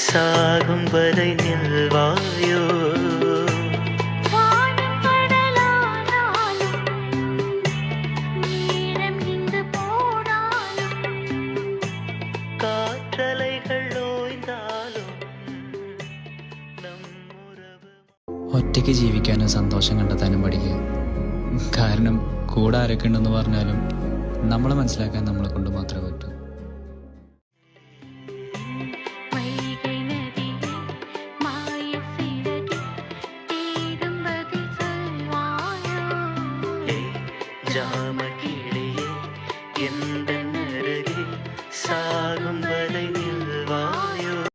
சாகும் வரை நில்வாயோ. காற்றலைகள் ஓய்ந்தாலும் நம்முறவு. ഒറ്റയ്ക്ക് ജീവിക്കാനും സന്തോഷം കണ്ടെത്താനും പഠിക്കുക. കാരണം കൂടെ ആരൊക്കെ ഉണ്ടെന്ന് പറഞ്ഞാലും നമ്മളെ മനസ്സിലാക്കാൻ നമ്മളെ കൊണ്ട്